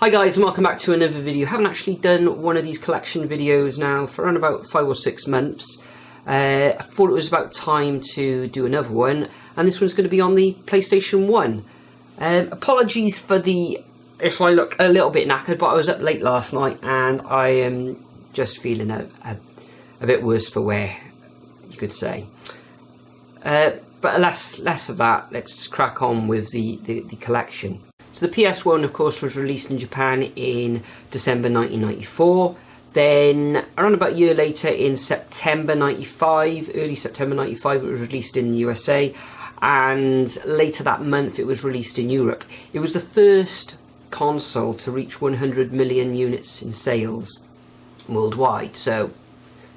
Hi guys, and welcome back to another video. I haven't actually done one of these collection videos now for around about 5 or 6 months. I thought it was about time to do another one, and this one's going to be on the PlayStation 1. Apologies for if I look a little bit knackered, but I was up late last night and I am just feeling a bit worse for wear, you could say. But less of that, let's crack on with the collection. So the PS1, of course, was released in Japan in December 1994. Then, around about a year later, in September 95, early September 95, it was released in the USA. And later that month, it was released in Europe. It was the first console to reach 100 million units in sales worldwide. So,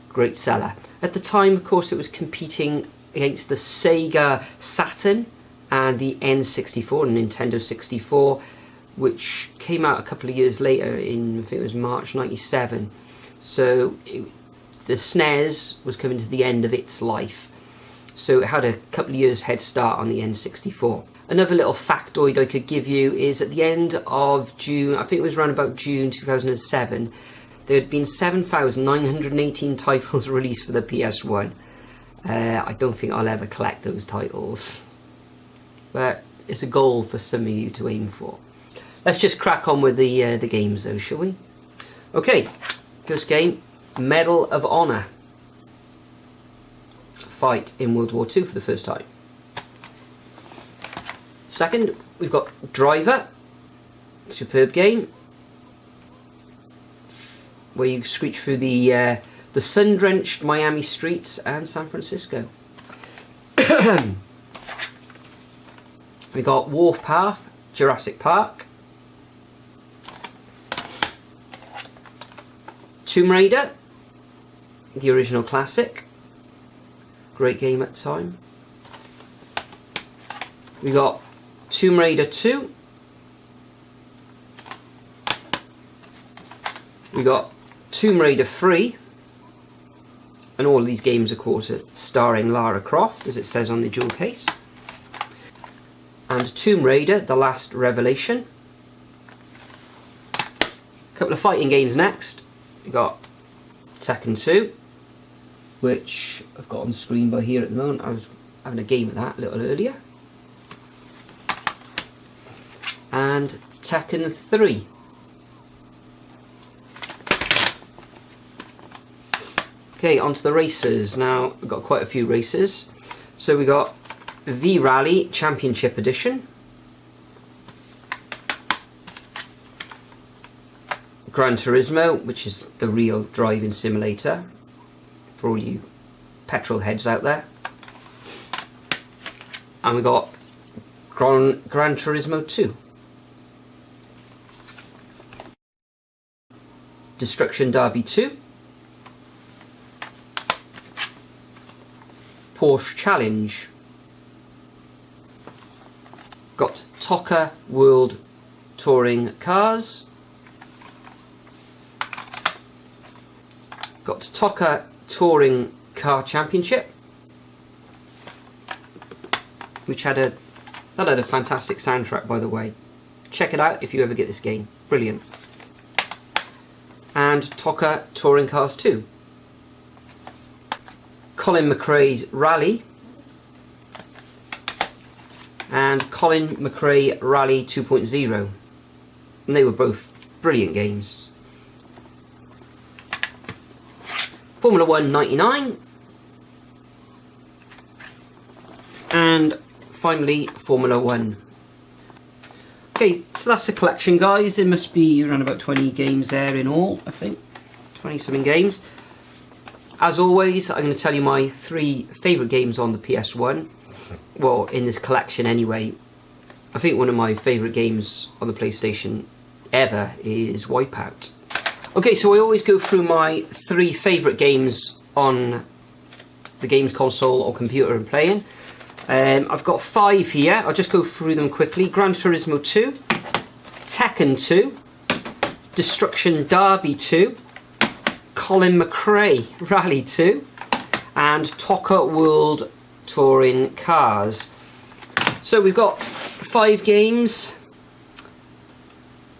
great seller. At the time, of course, it was competing against the Sega Saturn and the N64, the Nintendo 64, which came out a couple of years later in, I think it was March 97. So the SNES was coming to the end of its life. So it had a couple of years head start on the N64. Another little factoid I could give you is at the end of June, I think it was around about June 2007, there had been 7,918 titles released for the PS1. I don't think I'll ever collect those titles, but it's a goal for some of you to aim for. Let's just crack on with the games though, shall we? Okay, first game, Medal of Honor. Fight in World War II for the first time. Second, we've got Driver. Superb game, where you screech through the sun-drenched Miami streets and San Francisco. We got Warpath, Jurassic Park. Tomb Raider, the original classic. Great game at the time. We got Tomb Raider 2. We got Tomb Raider 3. And all of these games, of course, are starring Lara Croft, as it says on the jewel case. And Tomb Raider, The Last Revelation. A couple of fighting games next. We've got Tekken 2, which I've got on the screen by here at the moment. I was having a game of that a little earlier. And Tekken 3. Okay, onto the races. Now, we've got quite a few races. So we got V-Rally Championship Edition. Gran Turismo, which is the real driving simulator for all you petrol heads out there. And we got Gran Turismo 2. Destruction Derby 2. Porsche Challenge. Got TOCA World Touring Cars. Got TOCA Touring Car Championship, which had a fantastic soundtrack, by the way. Check it out if you ever get this game. Brilliant. And TOCA Touring Cars 2. Colin McRae's Rally. And Colin McRae Rally 2.0. And they were both brilliant games. Formula 1 99. And finally Formula 1. Okay, so that's the collection, guys. There must be around about 20 games there in all, I think. 20 something games. As always, I'm going to tell you my 3 favourite games on the PS1. Well, in this collection anyway. I think one of my favourite games on the PlayStation ever is Wipeout. Okay, so I always go through my 3 favourite games on the games console or computer I'm playing. I've got 5 here. I'll just go through them quickly. Gran Turismo 2, Tekken 2, Destruction Derby 2, Colin McRae Rally 2, and TOCA World Touring Cars. So we've got 5 games.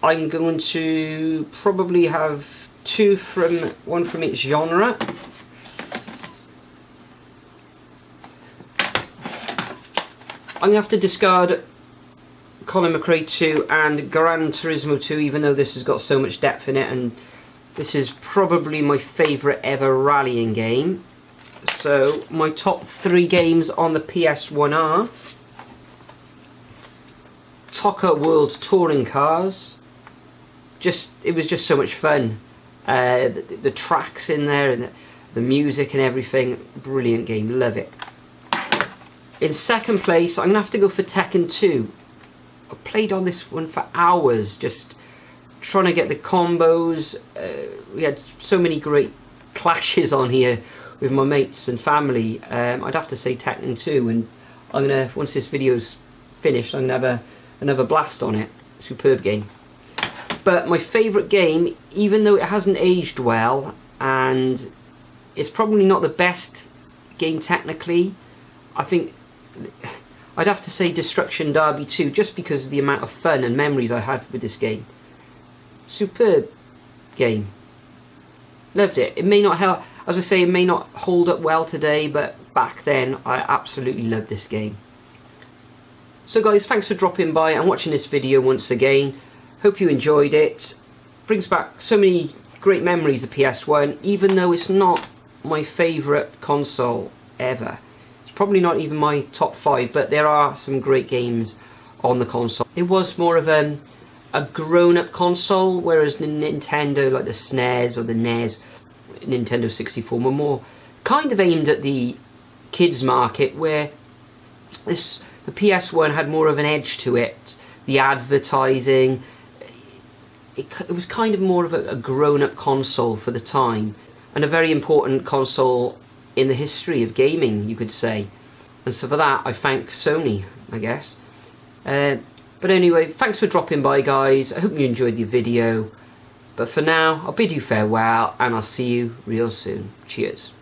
I'm going to probably have one from each genre. I'm going to have to discard Colin McRae 2 and Gran Turismo 2, even though this has got so much depth in it, and this is probably my favourite ever rallying game. So my top 3 games on the PS1 are TOCA World Touring Cars. It was just so much fun. The tracks in there and the music and everything, brilliant game, love it. In second place, I'm going to have to go for Tekken 2. I played on this one for hours, just trying to get the combos. We had so many great clashes on here with my mates and family. I'd have to say Tekken 2, and once this video's finished, I'm going to have another blast on it. Superb game. But my favourite game, even though it hasn't aged well, and it's probably not the best game technically, I think I'd have to say Destruction Derby 2, just because of the amount of fun and memories I had with this game. Superb game. Loved it. It may not have, as I say, it may not hold up well today, but back then I absolutely loved this game. So guys, thanks for dropping by and watching this video once again. Hope you enjoyed it. Brings back so many great memories of PS1, even though it's not my favourite console ever. Probably not even my top 5, but there are some great games on the console. It was more of a grown-up console, whereas Nintendo, like the SNES or the NES, Nintendo 64, were more kind of aimed at the kids market, where the PS1 had more of an edge to it. The advertising, it was kind of more of a grown-up console for the time, and a very important console in the history of gaming, you could say. And so for that, I thank Sony, I guess. But anyway, thanks for dropping by, guys. I hope you enjoyed the video. But for now, I'll bid you farewell, and I'll see you real soon. Cheers.